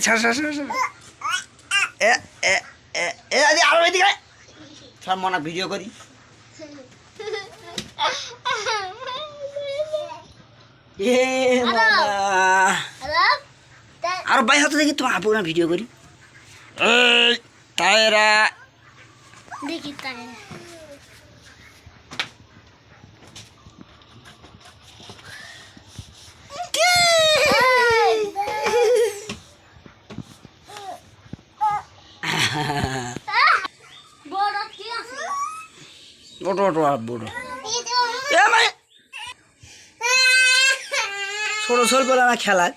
ছাড় ছাড় ছাড় ছাড়। আরো এদিকে ছাড়, মনে ভিডিও করি। আর ভাই হাতে দেখি তোমার আপু না ভিডিও করি। তাইরা দেখি তাই বড় কি আছে ওটো ওটো আর বড় ছোট ছোট বলে না খেলায়।